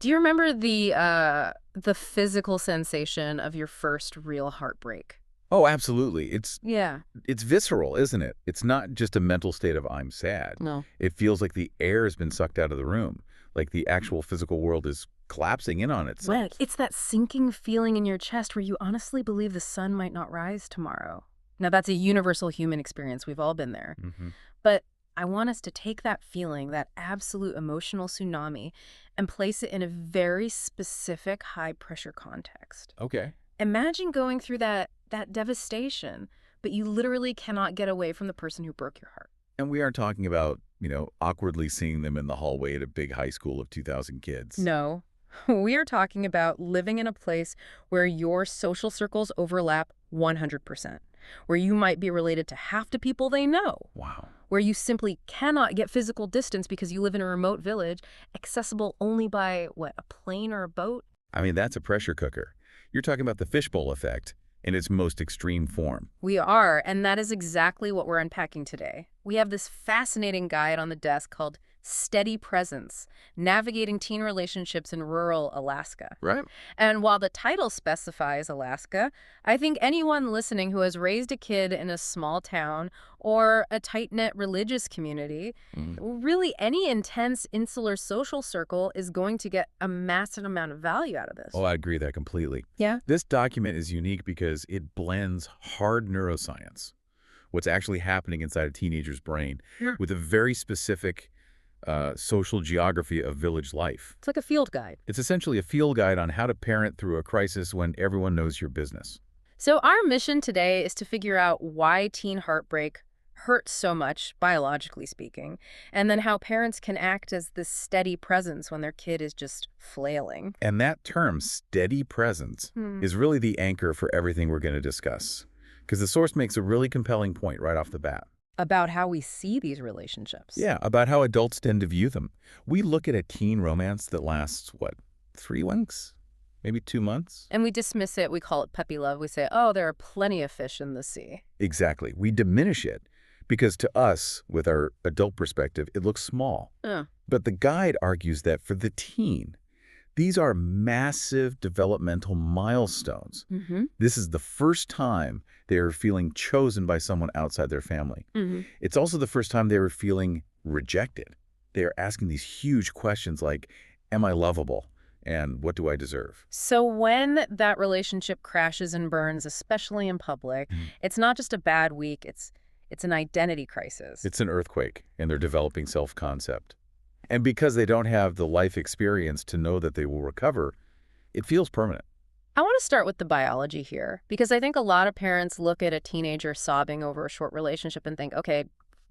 Do you remember the physical sensation of your first real heartbreak? Oh, absolutely. Yeah. It's visceral, isn't it? It's not just a mental state of I'm sad. No. It feels like the air has been sucked out of the room, like the actual physical world is collapsing in on itself. Right. It's that sinking feeling in your chest where you honestly believe the sun might not rise tomorrow. Now, that's a universal human experience. We've all been there. Hmm. But I want us to take that feeling, that absolute emotional tsunami, and place it in a very specific high-pressure context. Okay. Imagine going through that devastation, but you literally cannot get away from the person who broke your heart. And we aren't talking about, awkwardly seeing them in the hallway at a big high school of 2,000 kids. No, we are talking about living in a place where your social circles overlap 100%, where you might be related to half the people they know, Wow. where you simply cannot get physical distance because you live in a remote village, accessible only by, what, a plane or a boat? I mean, that's a pressure cooker. You're talking about the fishbowl effect in its most extreme form. We are, and that is exactly what we're unpacking today. We have this fascinating guide on the desk called Steady Presence, Navigating Teen Relationships in Rural Alaska. Right. And while the title specifies Alaska, I think anyone listening who has raised a kid in a small town or a tight-knit religious community, really any intense insular social circle is going to get a massive amount of value out of this. Oh, I agree with that completely. Yeah? This document is unique because it blends hard neuroscience, what's actually happening inside a teenager's brain, Yeah. with a very specific social geography of village life. It's like a field guide. It's essentially a field guide on how to parent through a crisis when everyone knows your business. So our mission today is to figure out why teen heartbreak hurts so much, biologically speaking, and then how parents can act as this steady presence when their kid is just flailing. And that term, steady presence, is really the anchor for everything we're going to discuss. Because the source makes a really compelling point right off the bat. About how we see these relationships. Yeah, about how adults tend to view them. We look at a teen romance that lasts, what, 3 weeks? Maybe 2 months? And we dismiss it. We call it puppy love. We say, oh, there are plenty of fish in the sea. Exactly. We diminish it because to us, with our adult perspective, it looks small. But the guide argues that for the teen, these are massive developmental milestones. This is the first time they are feeling chosen by someone outside their family. It's also the first time they were feeling rejected. They are asking these huge questions like, am I lovable? And what do I deserve? So when that relationship crashes and burns, especially in public, it's not just a bad week, it's an identity crisis. It's an earthquake in their developing self-concept. And because they don't have the life experience to know that they will recover, it feels permanent. I want to start with the biology here, because I think a lot of parents look at a teenager sobbing over a short relationship and think, okay,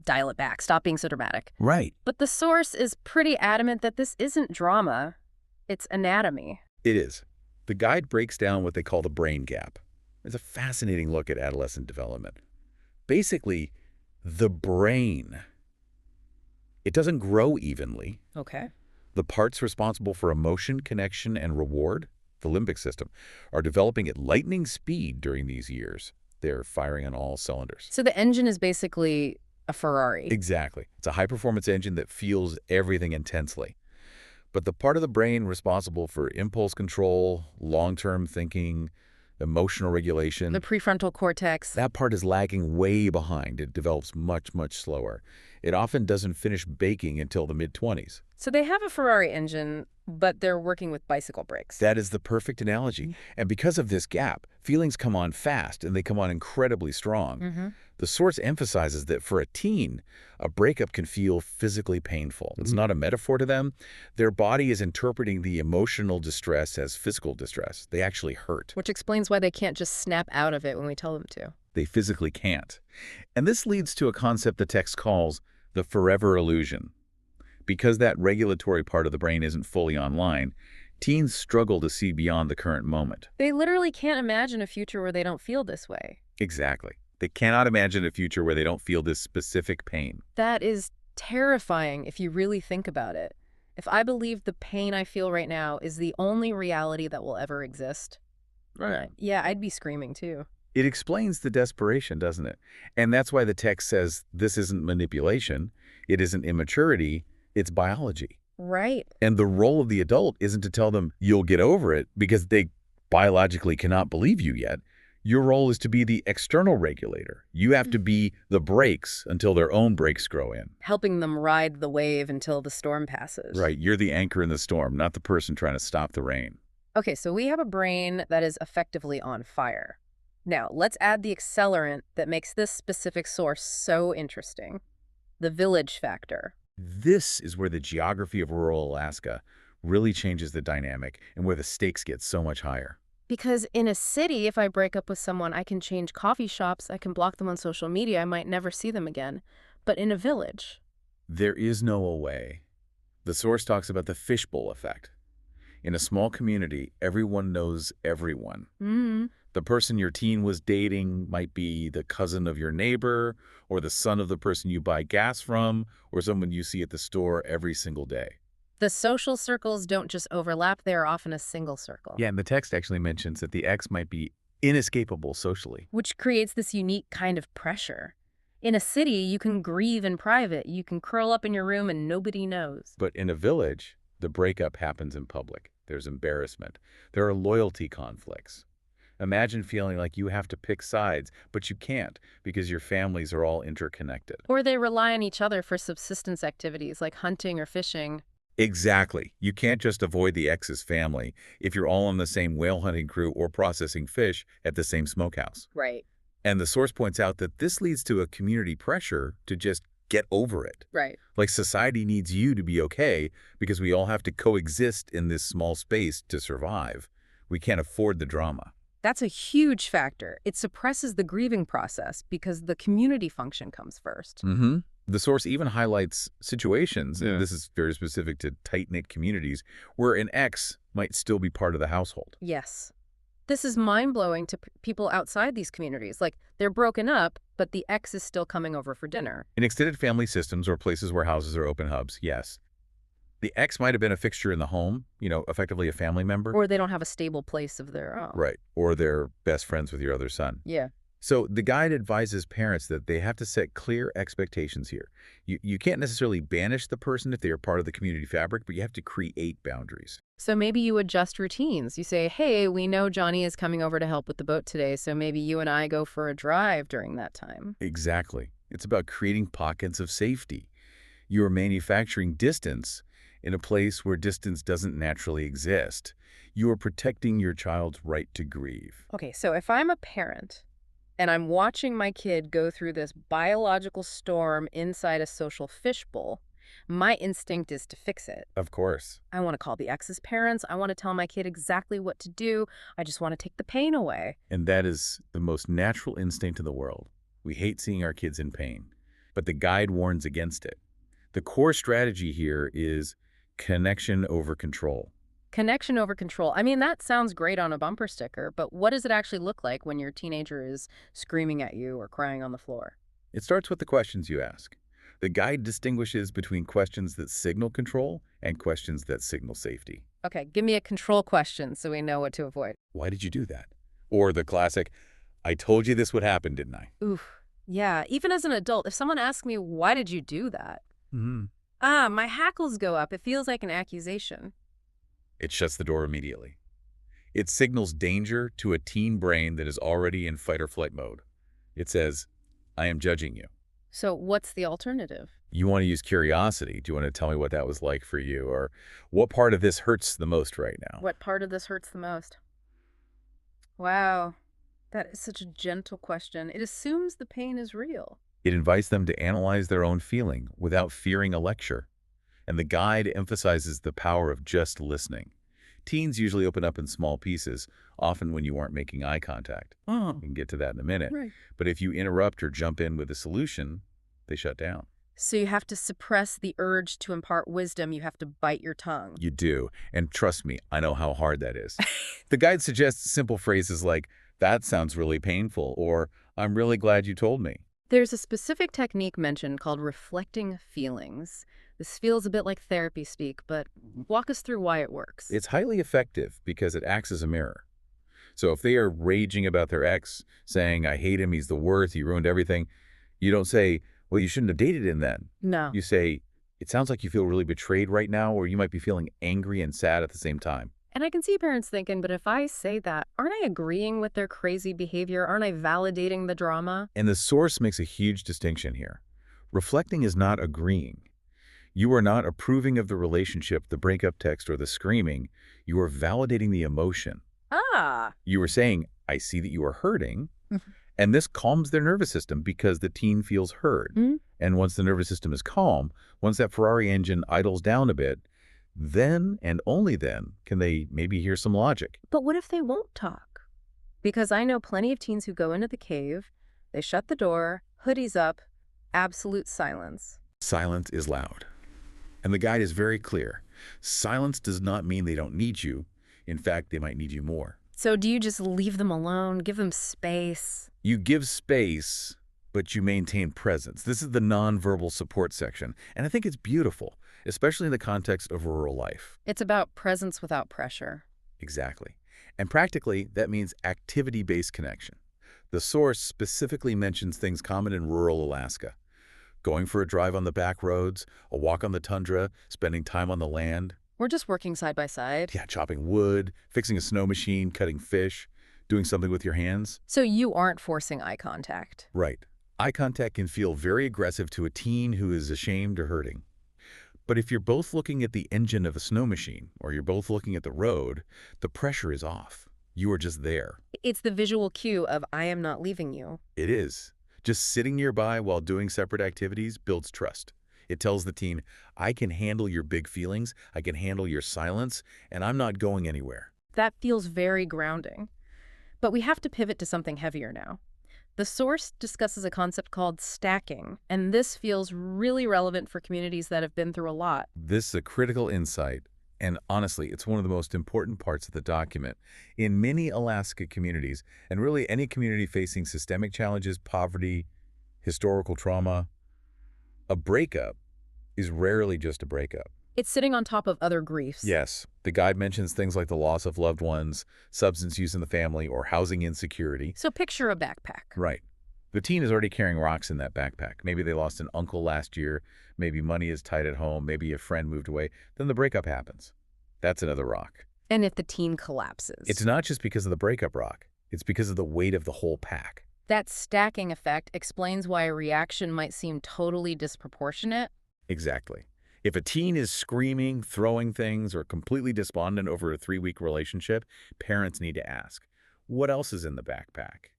dial it back, stop being so dramatic. Right. But the source is pretty adamant that this isn't drama, it's anatomy. It is. The guide breaks down what they call the brain gap. It's a fascinating look at adolescent development. Basically, the brain, it doesn't grow evenly. Okay. The parts responsible for emotion, connection, and reward, the limbic system, are developing at lightning speed during these years. They're firing on all cylinders. So the engine is basically a Ferrari. Exactly. It's a high-performance engine that feels everything intensely. But the part of the brain responsible for impulse control, long-term thinking, emotional regulation, The prefrontal cortex. that part is lagging way behind. It develops much, much slower. It often doesn't finish baking until the mid-20s. So they have a Ferrari engine, but they're working with bicycle brakes. That is the perfect analogy. And because of this gap, feelings come on fast and they come on incredibly strong. The source emphasizes that for a teen, a breakup can feel physically painful. It's not a metaphor to them. Their body is interpreting the emotional distress as physical distress. They actually hurt. Which explains why they can't just snap out of it when we tell them to. They physically can't. And this leads to a concept the text calls the forever illusion. Because that regulatory part of the brain isn't fully online, teens struggle to see beyond the current moment. They literally can't imagine a future where they don't feel this way. Exactly. They cannot imagine a future where they don't feel this specific pain. That is terrifying if you really think about it. If I believe the pain I feel right now is the only reality that will ever exist, yeah, I'd be screaming too. It explains the desperation, doesn't it? And that's why the text says this isn't manipulation, it isn't immaturity, it's biology. Right. And the role of the adult isn't to tell them you'll get over it because they biologically cannot believe you yet. Your role is to be the external regulator. You have to be the brakes until their own brakes grow in. Helping them ride the wave until the storm passes. Right, you're the anchor in the storm, not the person trying to stop the rain. Okay, so we have a brain that is effectively on fire. Now, let's add the accelerant that makes this specific source so interesting. The village factor. This is where the geography of rural Alaska really changes the dynamic and where the stakes get so much higher. Because in a city, if I break up with someone, I can change coffee shops, I can block them on social media, I might never see them again. But in a village, There is no way. The source talks about the fishbowl effect. In a small community, everyone knows everyone. The person your teen was dating might be the cousin of your neighbor, or the son of the person you buy gas from, or someone you see at the store every single day. the social circles don't just overlap, they are often a single circle. Yeah, and the text actually mentions that the ex might be inescapable socially. Which creates this unique kind of pressure. In a city, you can grieve in private. You can curl up in your room and nobody knows. But in a village, the breakup happens in public. There's embarrassment. There are loyalty conflicts. Imagine feeling like you have to pick sides, but you can't because your families are all interconnected. Or they rely on each other for subsistence activities like hunting or fishing. Exactly. You can't just avoid the ex's family if you're all on the same whale hunting crew or processing fish at the same smokehouse. Right. And the source points out that this leads to a community pressure to just get over it. Right. Like society needs you to be okay because we all have to coexist in this small space to survive. We can't afford the drama. That's a huge factor. It suppresses the grieving process because the community function comes first. The source even highlights situations, and this is very specific to tight-knit communities, where an ex might still be part of the household. Yes. This is mind-blowing to people outside these communities. Like, they're broken up, but the ex is still coming over for dinner. In extended family systems or places where houses are open hubs, yes. The ex might have been a fixture in the home, effectively a family member. Or they don't have a stable place of their own. Right. Or they're best friends with your other son. Yeah. So the guide advises parents that they have to set clear expectations here. You can't necessarily banish the person if they are part of the community fabric, but you have to create boundaries. So maybe you adjust routines. You say, hey, we know Johnny is coming over to help with the boat today, so maybe you and I go for a drive during that time. Exactly. It's about creating pockets of safety. You are manufacturing distance in a place where distance doesn't naturally exist. You are protecting your child's right to grieve. Okay, so if I'm a parent and I'm watching my kid go through this biological storm inside a social fishbowl, my instinct is to fix it. Of course. I want to call the ex's parents. I want to tell my kid exactly what to do. I just want to take the pain away. And that is the most natural instinct in the world. We hate seeing our kids in pain, but the guide warns against it. The core strategy here is connection over control. Connection over control. I mean, that sounds great on a bumper sticker, but what does it actually look like when your teenager is screaming at you or crying on the floor? It starts with the questions you ask. The guide distinguishes between questions that signal control and questions that signal safety. Okay, give me a control question so we know what to avoid. Why did you do that? Or the classic, I told you this would happen, didn't I? Oof. Yeah, even as an adult, if someone asks me, why did you do that? My hackles go up. It feels like an accusation. It shuts the door immediately. It signals danger to a teen brain that is already in fight or flight mode. It says, I am judging you. So what's the alternative? You want to use curiosity. Do you want to tell me what that was like for you? Or what part of this hurts the most right now? What part of this hurts the most? Wow, that is such a gentle question. It assumes the pain is real. It invites them to analyze their own feeling without fearing a lecture. And the guide emphasizes the power of just listening. Teens usually open up in small pieces, often when you aren't making eye contact. Oh. We can get to that in a minute. Right. But if you interrupt or jump in with a solution, they shut down. So you have to suppress the urge to impart wisdom. You have to bite your tongue. You do. And trust me, I know how hard that is. The guide suggests simple phrases like, that sounds really painful, or I'm really glad you told me. There's a specific technique mentioned called reflecting feelings. This feels a bit like therapy speak, but walk us through why it works. It's highly effective because it acts as a mirror. So if they are raging about their ex, saying, I hate him, he's the worst, he ruined everything, you don't say, well, you shouldn't have dated him then. No. You say, It sounds like you feel really betrayed right now, or you might be feeling angry and sad at the same time. And I can see parents thinking, but if I say that, aren't I agreeing with their crazy behavior? Aren't I validating the drama? And the source makes a huge distinction here. Reflecting is not agreeing. You are not approving of the relationship, the breakup text, or the screaming. You are validating the emotion. Ah. You are saying, I see that you are hurting, and this calms their nervous system because the teen feels heard. Mm. And once the nervous system is calm, once that Ferrari engine idles down a bit, then and only then can they maybe hear some logic. But what if they won't talk? Because I know plenty of teens who go into the cave, they shut the door, hoodies up, absolute silence. Silence is loud. And the guide is very clear. Silence does not mean they don't need you. In fact, they might need you more. So do you just leave them alone, give them space? You give space, but you maintain presence. This is the nonverbal support section, and I think it's beautiful, especially in the context of rural life. It's about presence without pressure. Exactly. And practically, that means activity-based connection. The source specifically mentions things common in rural Alaska. Going for a drive on the back roads, a walk on the tundra, spending time on the land. We're just working side by side. Yeah, chopping wood, fixing a snow machine, cutting fish, doing something with your hands. So you aren't forcing eye contact. Right. Eye contact can feel very aggressive to a teen who is ashamed or hurting. But if you're both looking at the engine of a snow machine, or you're both looking at the road, the pressure is off. You are just there. It's the visual cue of I am not leaving you. It is. Just sitting nearby while doing separate activities builds trust. It tells the teen, I can handle your big feelings, I can handle your silence, and I'm not going anywhere. That feels very grounding. But we have to pivot to something heavier now. The source discusses a concept called stacking, and this feels really relevant for communities that have been through a lot. This is a critical insight, and honestly, it's one of the most important parts of the document. In many Alaska communities, and really any community facing systemic challenges, poverty, historical trauma, a breakup is rarely just a breakup. It's sitting on top of other griefs. Yes, the guide mentions things like the loss of loved ones, substance use in the family, or housing insecurity. So picture a backpack. Right. The teen is already carrying rocks in that backpack. Maybe they lost an uncle last year, maybe money is tight at home, maybe a friend moved away. Then the breakup happens. That's another rock. And if the teen collapses? It's not just because of the breakup rock. It's because of the weight of the whole pack. That stacking effect explains why a reaction might seem totally disproportionate. Exactly. If a teen is screaming, throwing things, or completely despondent over a 3-week relationship, parents need to ask, what else is in the backpack?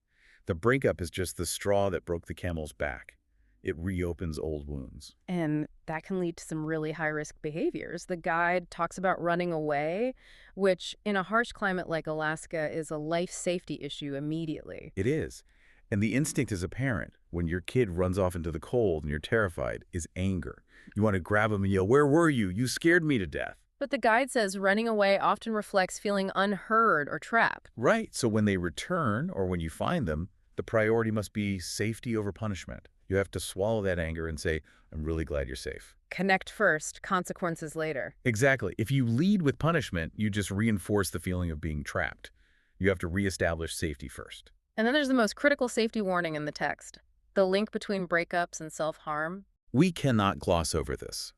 The breakup is just the straw that broke the camel's back. It reopens old wounds. And that can lead to some really high-risk behaviors. The guide talks about running away, which in a harsh climate like Alaska is a life safety issue immediately. It is. And the instinct as a parent, when your kid runs off into the cold and you're terrified, is anger. You want to grab them and yell, where were you? You scared me to death. But the guide says running away often reflects feeling unheard or trapped. Right. So when they return or when you find them, the priority must be safety over punishment. You have to swallow that anger and say, I'm really glad you're safe. Connect first, consequences later. Exactly. If you lead with punishment, you just reinforce the feeling of being trapped. You have to reestablish safety first. And then there's the most critical safety warning in the text, the link between breakups and self-harm. We cannot gloss over this.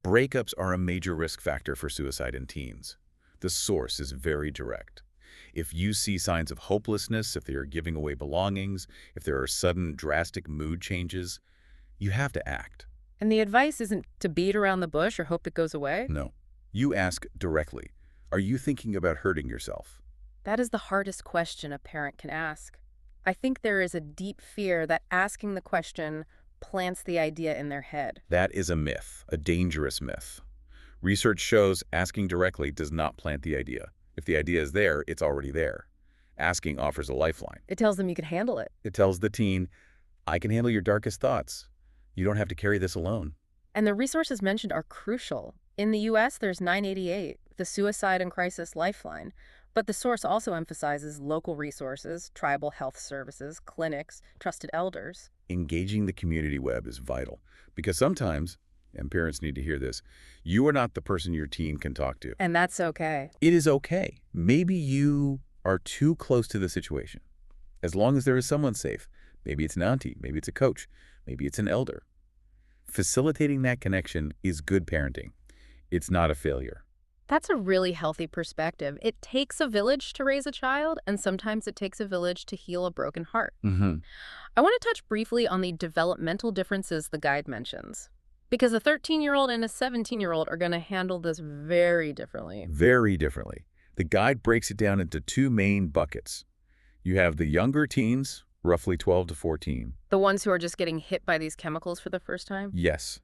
Breakups are a major risk factor for suicide in teens. The source is very direct. If you see signs of hopelessness, if they are giving away belongings, if there are sudden drastic mood changes, you have to act. And the advice isn't to beat around the bush or hope it goes away. No. You ask directly, are you thinking about hurting yourself? That is the hardest question a parent can ask. I think there is a deep fear that asking the question plants the idea in their head. That is a myth, a dangerous myth. Research shows asking directly does not plant the idea. If the idea is there, it's already there. Asking offers a lifeline. It tells them you can handle it. It tells the teen, I can handle your darkest thoughts. You don't have to carry this alone. And the resources mentioned are crucial. In the U.S., there's 988, the Suicide and Crisis Lifeline. But the source also emphasizes local resources, tribal health services, clinics, trusted elders. Engaging the community web is vital because sometimes, and parents need to hear this, you are not the person your teen can talk to. And that's okay. It is okay. Maybe you are too close to the situation. As long as there is someone safe, maybe it's an auntie, maybe it's a coach, maybe it's an elder. Facilitating that connection is good parenting. It's not a failure. That's a really healthy perspective. It takes a village to raise a child, and sometimes it takes a village to heal a broken heart. Mm-hmm. I want to touch briefly on the developmental differences the guide mentions, because a 13-year-old and a 17-year-old are going to handle this very differently. Very differently. The guide breaks it down into two main buckets. You have the younger teens, roughly 12 to 14. The ones who are just getting hit by these chemicals for the first time? Yes.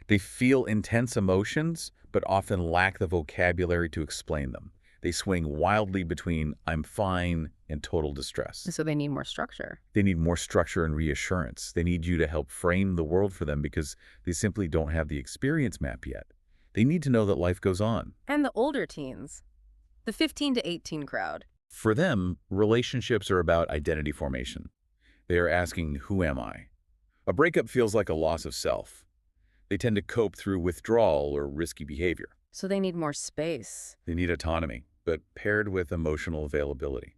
They feel intense emotions, but often lack the vocabulary to explain them. They swing wildly between "I'm fine" and total distress. So they need more structure. They need more structure and reassurance. They need you to help frame the world for them because they simply don't have the experience map yet. They need to know that life goes on. And the older teens, the 15 to 18 crowd. For them, relationships are about identity formation. They are asking, who am I? A breakup feels like a loss of self. They tend to cope through withdrawal or risky behavior. So they need more space. They need autonomy, but paired with emotional availability.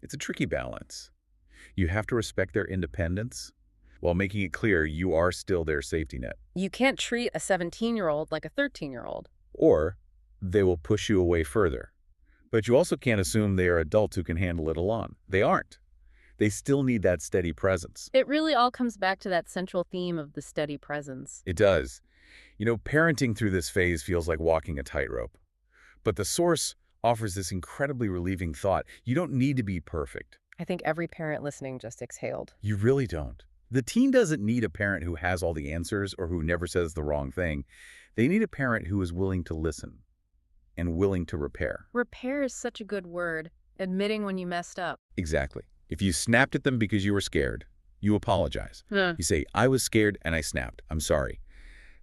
It's a tricky balance. You have to respect their independence while making it clear you are still their safety net. You can't treat a 17-year-old like a 13-year-old. Or they will push you away further. But you also can't assume they are adults who can handle it alone. They aren't. They still need that steady presence. It really all comes back to that central theme of the steady presence. It does. You know, parenting through this phase feels like walking a tightrope. But the source offers this incredibly relieving thought. You don't need to be perfect. I think every parent listening just exhaled. You really don't. The teen doesn't need a parent who has all the answers or who never says the wrong thing. They need a parent who is willing to listen and willing to repair. Repair is such a good word. Admitting when you messed up. Exactly. If you snapped at them because you were scared, you apologize. You say, I was scared and I snapped. I'm sorry.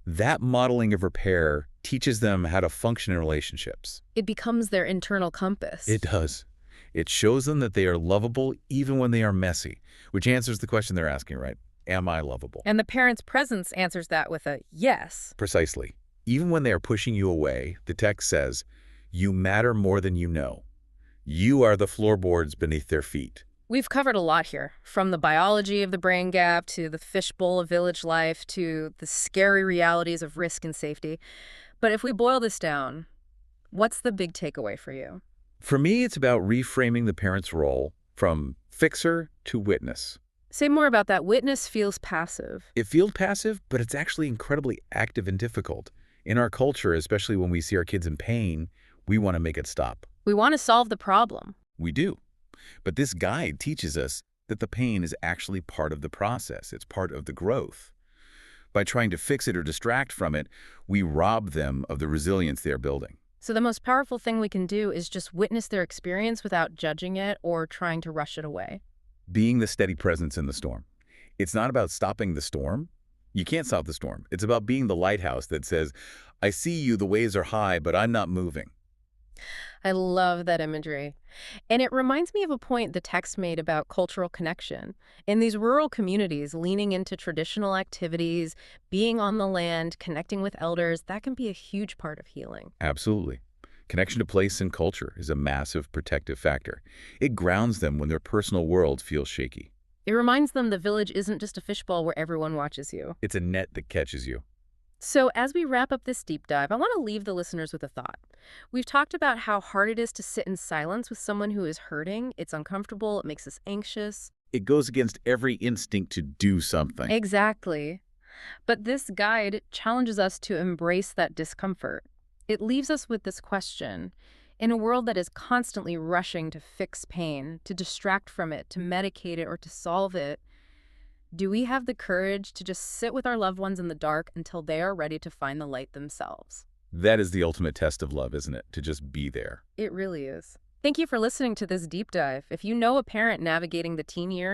That modeling of repair teaches them how to function in relationships. It becomes their internal compass. It does. It shows them that they are lovable even when they are messy, which answers the question they're asking, right? Am I lovable? And the parent's presence answers that with a yes. Precisely. Even when they are pushing you away, the text says, you matter more than you know. You are the floorboards beneath their feet. We've covered a lot here, from the biology of the brain gap to the fishbowl of village life to the scary realities of risk and safety. But if we boil this down, what's the big takeaway for you? For me, it's about reframing the parent's role from fixer to witness. Say more about that. Witness feels passive. It feels passive, but it's actually incredibly active and difficult. In our culture, especially when we see our kids in pain, we want to make it stop. We want to solve the problem. We do. But this guide teaches us that the pain is actually part of the process. It's part of the growth. By trying to fix it or distract from it, we rob them of the resilience they are building. So the most powerful thing we can do is just witness their experience without judging it or trying to rush it away. Being the steady presence in the storm. It's not about stopping the storm. You can't stop the storm. It's about being the lighthouse that says, I see you, the waves are high, but I'm not moving. I love that imagery. And it reminds me of a point the text made about cultural connection. In these rural communities, leaning into traditional activities, being on the land, connecting with elders, that can be a huge part of healing. Absolutely. Connection to place and culture is a massive protective factor. It grounds them when their personal world feels shaky. It reminds them the village isn't just a fishbowl where everyone watches you. It's a net that catches you. So as we wrap up this deep dive, I want to leave the listeners with a thought. We've talked about how hard it is to sit in silence with someone who is hurting. It's uncomfortable. It makes us anxious. It goes against every instinct to do something. Exactly. But this guide challenges us to embrace that discomfort. It leaves us with this question. In a world that is constantly rushing to fix pain, to distract from it, to medicate it, or to solve it, do we have the courage to just sit with our loved ones in the dark until they are ready to find the light themselves? That is the ultimate test of love, isn't it? To just be there. It really is. Thank you for listening to this deep dive. If you know a parent navigating the teen years,